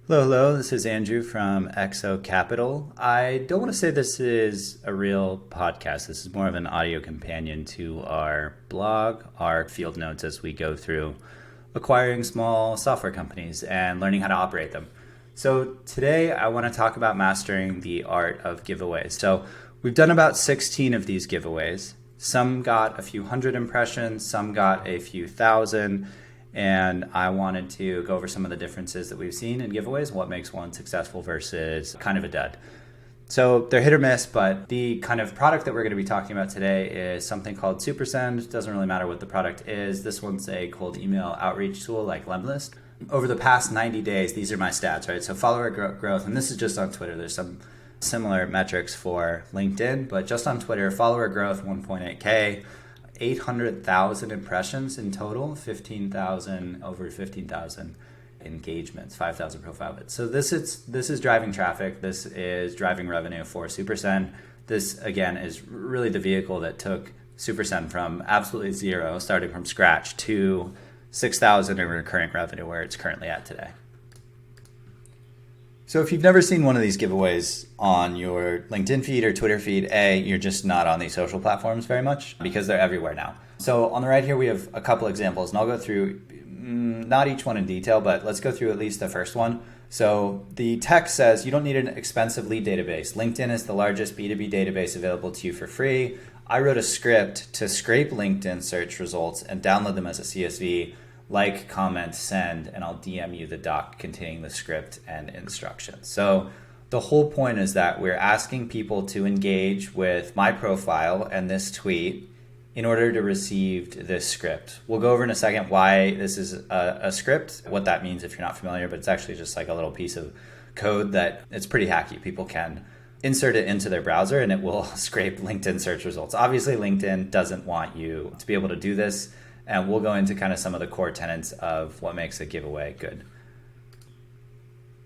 Hello. This is Andrew from XO.capital. I don't want to say this is a real podcast. This is more of an audio companion to our blog, our field notes as we go through acquiring small software companies and learning how to operate them. So today I want to talk about mastering the art of giveaways. So we've done about 16 of these giveaways. Some got a few hundred impressions, some got a few thousand. And I wanted to go over some of the differences that we've seen in giveaways, what makes one successful versus kind of a dud. So they're hit or miss, but the kind of product that we're going to be talking about today is something called SuperSend. It doesn't really matter what the product is. This one's a cold email outreach tool like Lemlist. Over the past 90 days, these are my stats, right? So follower growth, and this is just on Twitter. There's some similar metrics for LinkedIn, but just on Twitter, follower growth 1.8K. 800,000 impressions in total, over 15,000 engagements, 5,000 profile bits. So this is driving traffic. This is driving revenue for SuperSend. This again is really the vehicle that took SuperSend from absolutely zero, starting from scratch, to 6,000 in recurring revenue, where it's currently at today. So if you've never seen one of these giveaways on your LinkedIn feed or Twitter feed, you're just not on these social platforms very much because they're everywhere now. So on the right here, we have a couple examples, and I'll go through not each one in detail, but let's go through at least the first one. So the text says you don't need an expensive lead database. LinkedIn is the largest B2B database available to you for free. I wrote a script to scrape LinkedIn search results and download them as a CSV. Like, comment, send, and I'll DM you the doc containing the script and instructions. So the whole point is that we're asking people to engage with my profile and this tweet in order to receive this script. We'll go over in a second why this is a script, what that means if you're not familiar, but it's actually just like a little piece of code that it's pretty hacky. People can insert it into their browser and it will scrape LinkedIn search results. Obviously, LinkedIn doesn't want you to be able to do this. And we'll go into kind of some of the core tenets of what makes a giveaway good.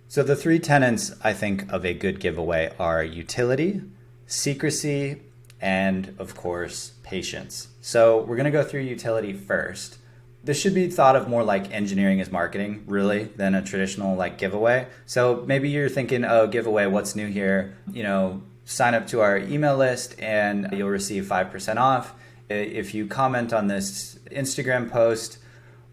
So the three tenets, I think, of a good giveaway are utility, secrecy, and of course, patience. So we're going to go through utility first. This should be thought of more like engineering as marketing, really, than a traditional like giveaway. So maybe you're thinking, oh, giveaway, what's new here? Sign up to our email list and you'll receive 5% off. If you comment on this Instagram post,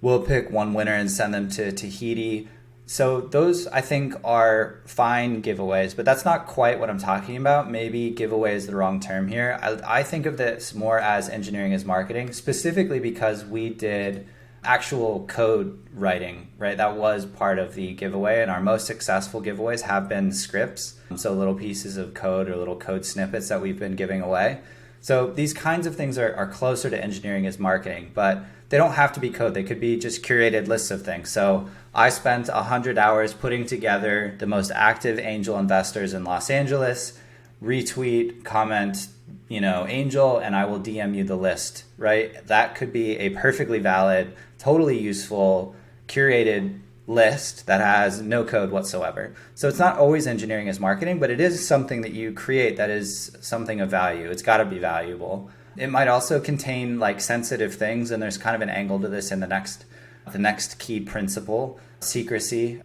we'll pick one winner and send them to Tahiti. So those, I think, are fine giveaways, but that's not quite what I'm talking about. Maybe giveaway is the wrong term here. I think of this more as engineering as marketing, specifically because we did actual code writing, right? That was part of the giveaway, and our most successful giveaways have been scripts. So little pieces of code or little code snippets that we've been giving away. So these kinds of things are closer to engineering as marketing, but they don't have to be code. They could be just curated lists of things. So I spent 100 hours putting together the most active angel investors in Los Angeles, retweet, comment, angel, and I will DM you the list, right? That could be a perfectly valid, totally useful, curated list that has no code whatsoever. So it's not always engineering as marketing, but it is something that you create that is something of value. It's got to be valuable. It might also contain like sensitive things, and there's kind of an angle to this in the next key principle, secrecy.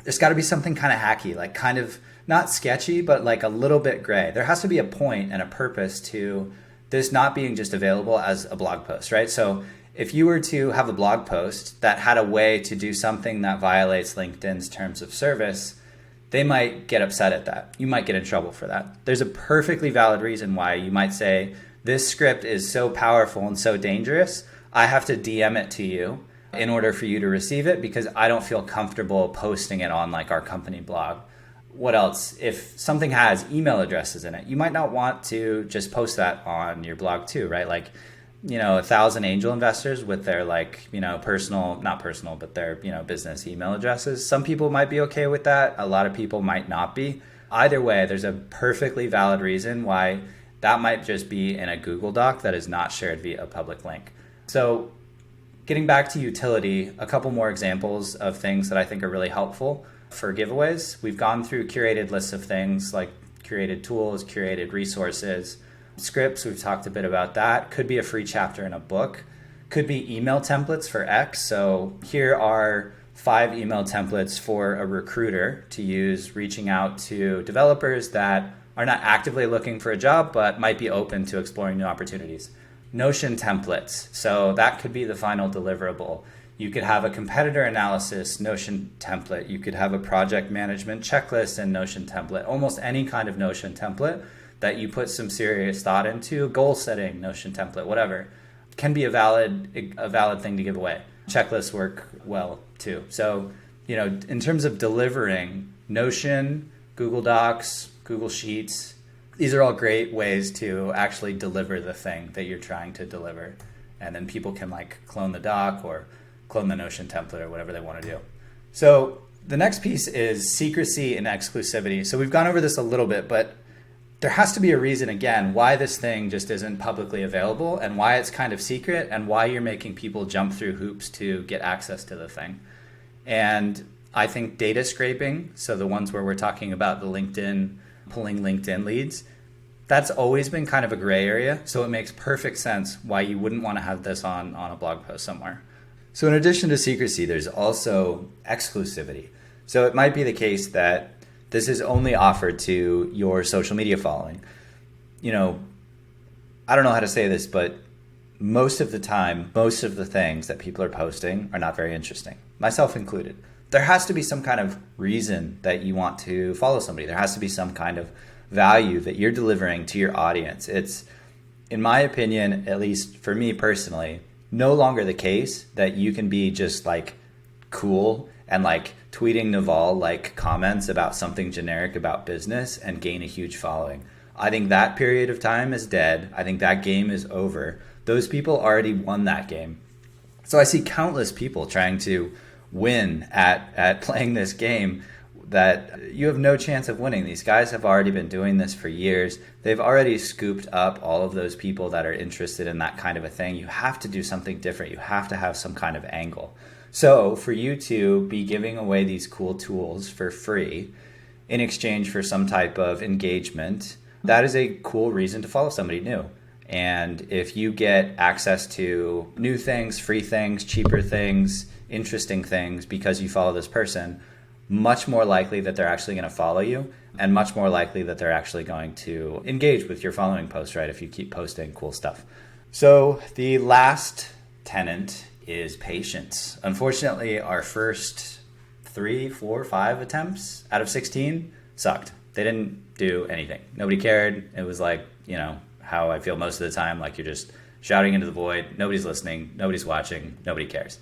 There's got to be something kind of hacky, like kind of not sketchy, but like a little bit gray. There has to be a point and a purpose to this not being just available as a blog post, right? So if you were to have a blog post that had a way to do something that violates LinkedIn's terms of service, they might get upset at that. You might get in trouble for that. There's a perfectly valid reason why you might say, this script is so powerful and so dangerous, I have to DM it to you in order for you to receive it because I don't feel comfortable posting it on like our company blog. What else? If something has email addresses in it, you might not want to just post that on your blog too, right? Like 1,000 angel investors with their not personal, but their, business email addresses. Some people might be okay with that. A lot of people might not be. Either way, there's a perfectly valid reason why that might just be in a Google Doc that is not shared via a public link. So getting back to utility, a couple more examples of things that I think are really helpful for giveaways. We've gone through curated lists of things like curated tools, curated resources. Scripts, we've talked a bit about that. Could be a free chapter in a book. Could be email templates for X. So here are 5 email templates for a recruiter to use reaching out to developers that are not actively looking for a job, but might be open to exploring new opportunities. Notion templates. So that could be the final deliverable. You could have a competitor analysis Notion template. You could have a project management checklist and Notion template. Almost any kind of Notion template that you put some serious thought into, goal setting Notion template, whatever, can be a valid thing to give away. Checklists work well too. So, in terms of delivering, Notion, Google Docs, Google Sheets, these are all great ways to actually deliver the thing that you're trying to deliver. And then people can clone the doc or clone the Notion template or whatever they want to do. So the next piece is secrecy and exclusivity. So we've gone over this a little bit, but there has to be a reason, again, why this thing just isn't publicly available and why it's kind of secret and why you're making people jump through hoops to get access to the thing. And I think data scraping, so the ones where we're talking about the pulling LinkedIn leads, that's always been kind of a gray area. So it makes perfect sense why you wouldn't want to have this on a blog post somewhere. So in addition to secrecy, there's also exclusivity. So it might be the case that this is only offered to your social media following. I don't know how to say this, but most of the time, most of the things that people are posting are not very interesting, myself included. There has to be some kind of reason that you want to follow somebody. There has to be some kind of value that you're delivering to your audience. It's, in my opinion, at least for me personally, no longer the case that you can be just cool and tweeting Naval comments about something generic about business and gain a huge following. I think that period of time is dead. I think that game is over. Those people already won that game. So I see countless people trying to win at playing this game that you have no chance of winning. These guys have already been doing this for years. They've already scooped up all of those people that are interested in that kind of a thing. You have to do something different. You have to have some kind of angle. So for you to be giving away these cool tools for free in exchange for some type of engagement, that is a cool reason to follow somebody new. And if you get access to new things, free things, cheaper things, interesting things because you follow this person, much more likely that they're actually going to follow you and much more likely that they're actually going to engage with your following posts, right? If you keep posting cool stuff. So the last tenet is patience. Unfortunately, our first 3, 4, 5 attempts out of 16 sucked. They didn't do anything. Nobody cared. It was how I feel most of the time, you're just shouting into the void. Nobody's listening. Nobody's watching. Nobody cares.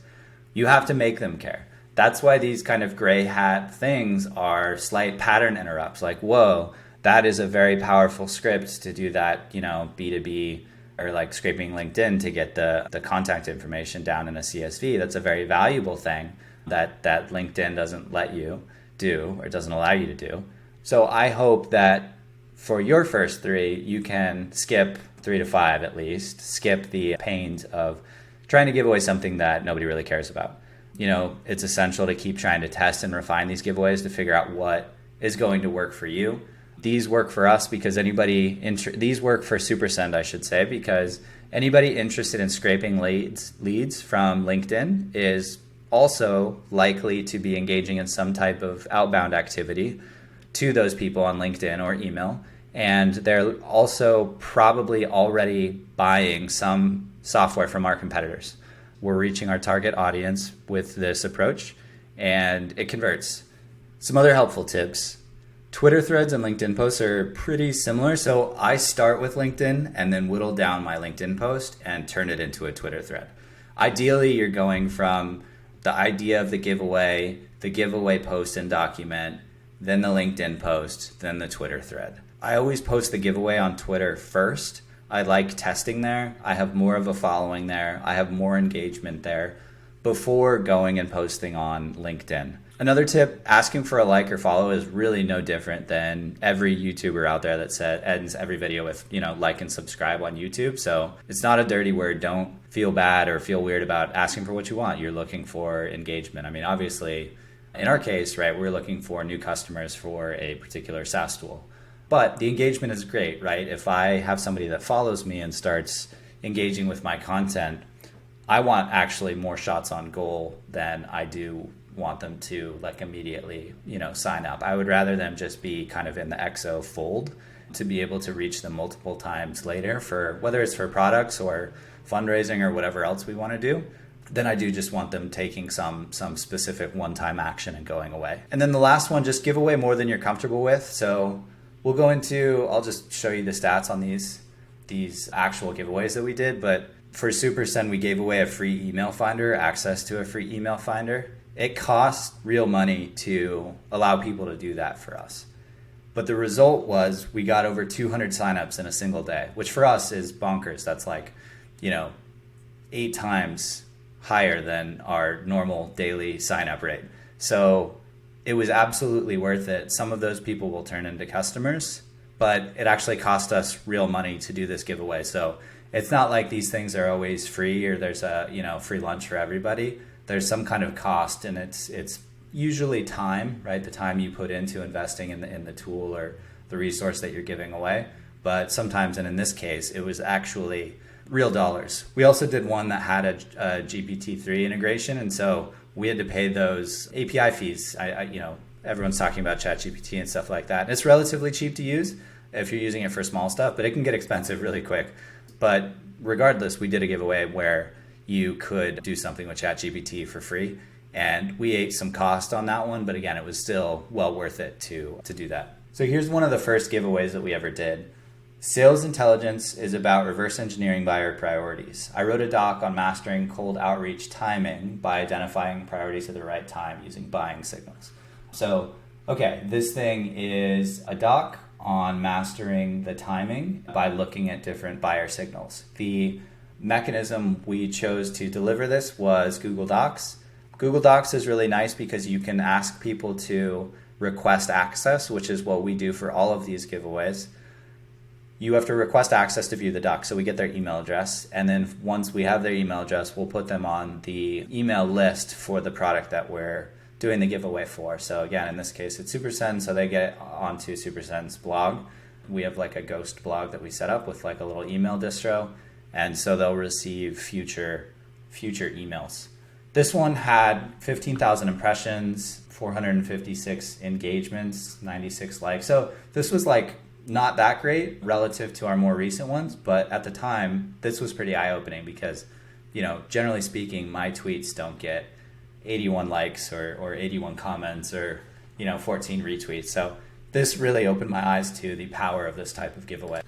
You have to make them care. That's why these kind of gray hat things are slight pattern interrupts. Whoa, that is a very powerful script to do that, B2B or scraping LinkedIn to get the contact information down in a CSV. That's a very valuable thing that LinkedIn doesn't let you do or doesn't allow you to do. So I hope that for your first 3, you can skip 3 to 5 at least, skip the pains of trying to give away something that nobody really cares about. It's essential to keep trying to test and refine these giveaways to figure out what is going to work for you. These work for us because these work for SuperSend, I should say, because anybody interested in scraping leads from LinkedIn is also likely to be engaging in some type of outbound activity to those people on LinkedIn or email. And they're also probably already buying some software from our competitors. We're reaching our target audience with this approach, and it converts. Some other helpful tips. Twitter threads and LinkedIn posts are pretty similar. So I start with LinkedIn and then whittle down my LinkedIn post and turn it into a Twitter thread. Ideally, you're going from the idea of the giveaway post and document, then the LinkedIn post, then the Twitter thread. I always post the giveaway on Twitter first. I like testing there. I have more of a following there. I have more engagement there before going and posting on LinkedIn. Another tip, asking for a like or follow is really no different than every YouTuber out there that ends every video with, like and subscribe on YouTube. So it's not a dirty word. Don't feel bad or feel weird about asking for what you want. You're looking for engagement. I mean, obviously, in our case, right, we're looking for new customers for a particular SaaS tool. But the engagement is great, right? If I have somebody that follows me and starts engaging with my content, I want actually more shots on goal than I do want them to like immediately, sign up. I would rather them just be kind of in the XO fold to be able to reach them multiple times later for whether it's for products or fundraising or whatever else we want to do. Then I do just want them taking some specific one-time action and going away. And then the last one, just give away more than you're comfortable with. So I'll just show you the stats on these actual giveaways that we did. But for Super Send, we gave away a free email finder, access to a free email finder. It costs real money to allow people to do that for us. But the result was we got over 200 signups in a single day, which for us is bonkers. That's like, 8 times higher than our normal daily sign up rate. So it was absolutely worth it. Some of those people will turn into customers, but it actually cost us real money to do this giveaway. So it's not like these things are always free or there's a free lunch for everybody. There's some kind of cost, and it's usually time, right? The time you put into investing in the tool or the resource that you're giving away. But sometimes, and in this case, it was actually real dollars. We also did one that had a GPT-3 integration, and so we had to pay those API fees. Everyone's talking about ChatGPT and stuff like that. And it's relatively cheap to use if you're using it for small stuff, but it can get expensive really quick. But regardless, we did a giveaway where you could do something with ChatGPT for free, and we ate some cost on that one, but again, it was still well worth it to do that. So here's one of the first giveaways that we ever did. Sales intelligence is about reverse engineering buyer priorities. I wrote a doc on mastering cold outreach timing by identifying priorities at the right time using buying signals. So, this thing is a doc on mastering the timing by looking at different buyer signals. The mechanism we chose to deliver this was Google Docs. Google Docs is really nice because you can ask people to request access, which is what we do for all of these giveaways. You have to request access to view the doc. So we get their email address. And then once we have their email address, we'll put them on the email list for the product that we're doing the giveaway for. So again, in this case, it's SuperSend. So they get onto SuperSend's blog. We have like a ghost blog that we set up with like a little email distro. And so they'll receive future emails. This one had 15,000 impressions, 456 engagements, 96 likes. So this was like not that great relative to our more recent ones, but at the time, this was pretty eye-opening because, generally speaking, my tweets don't get 81 likes or 81 comments or, 14 retweets. So this really opened my eyes to the power of this type of giveaway.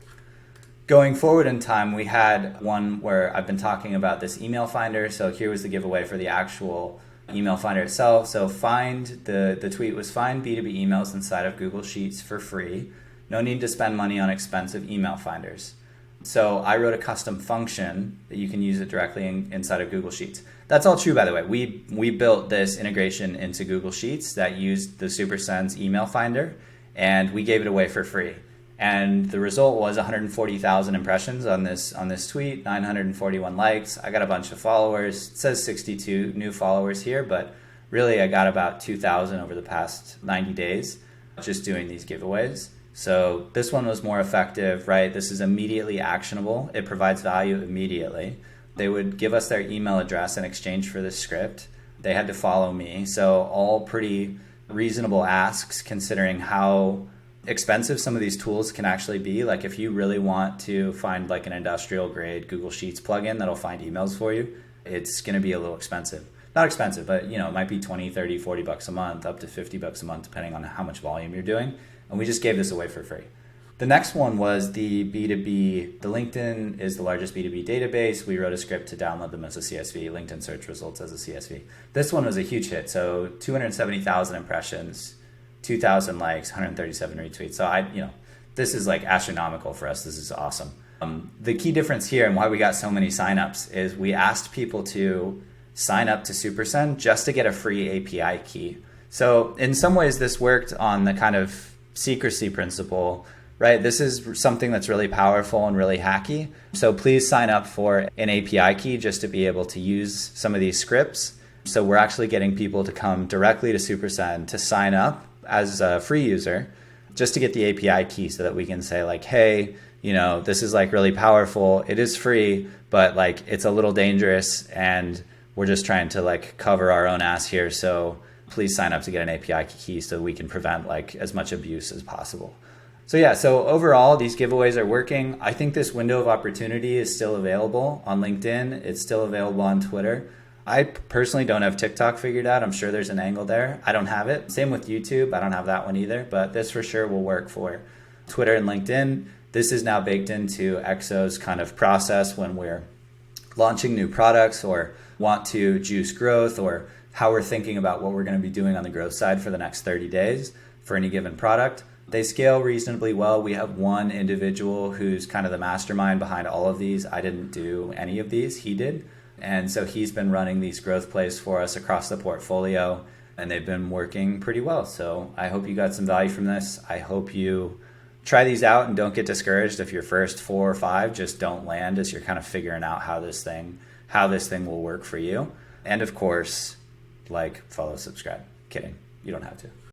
Going forward in time, we had one where I've been talking about this email finder. So here was the giveaway for the actual email finder itself. So the tweet was find B2B emails inside of Google Sheets for free. No need to spend money on expensive email finders. So I wrote a custom function that you can use it directly inside of Google Sheets. That's all true, by the way. We built this integration into Google Sheets that used the SuperSend's email finder, and we gave it away for free. And the result was 140,000 impressions on this tweet, 941 likes. I got a bunch of followers. It says 62 new followers here, but really I got about 2,000 over the past 90 days just doing these giveaways. So this one was more effective, right? This is immediately actionable. It provides value immediately. They would give us their email address in exchange for this script. They had to follow me. So all pretty reasonable asks considering how expensive some of these tools can actually be. Like if you really want to find like an industrial grade Google Sheets plugin that'll find emails for you, it's going to be a little expensive. Not expensive, but it might be 20, 30, 40 bucks a month, up to 50 bucks a month, depending on how much volume you're doing. And we just gave this away for free. The next one was the B2B. The LinkedIn is the largest B2B database. We wrote a script to download them as a CSV, LinkedIn search results as a CSV. This one was a huge hit. So 270,000 impressions, 2,000 likes, 137 retweets. So this is like astronomical for us. This is awesome. The key difference here and why we got so many signups is we asked people to sign up to SuperSend just to get a free API key. So in some ways, this worked on the kind of secrecy principle, right? This is something that's really powerful and really hacky. So please sign up for an API key just to be able to use some of these scripts. So we're actually getting people to come directly to SuperSend to sign up as a free user just to get the API key so that we can say like, hey, this is like really powerful. It is free, but like it's a little dangerous and we're just trying to like cover our own ass here. So please sign up to get an API key so we can prevent like as much abuse as possible. So yeah, so overall, these giveaways are working. I think this window of opportunity is still available on LinkedIn. It's still available on Twitter. I personally don't have TikTok figured out. I'm sure there's an angle there. I don't have it. Same with YouTube. I don't have that one either, but this for sure will work for Twitter and LinkedIn. This is now baked into XO's kind of process when we're launching new products or want to juice growth, or how we're thinking about what we're going to be doing on the growth side for the next 30 days for any given product. They scale reasonably well. We have one individual who's kind of the mastermind behind all of these. I didn't do any of these. He did. And so he's been running these growth plays for us across the portfolio, and they've been working pretty well. So I hope you got some value from this. I hope you try these out and don't get discouraged if your first 4 or 5 just don't land as you're kind of figuring out how this thing will work for you. And of course, like, follow, subscribe. Kidding. You don't have to.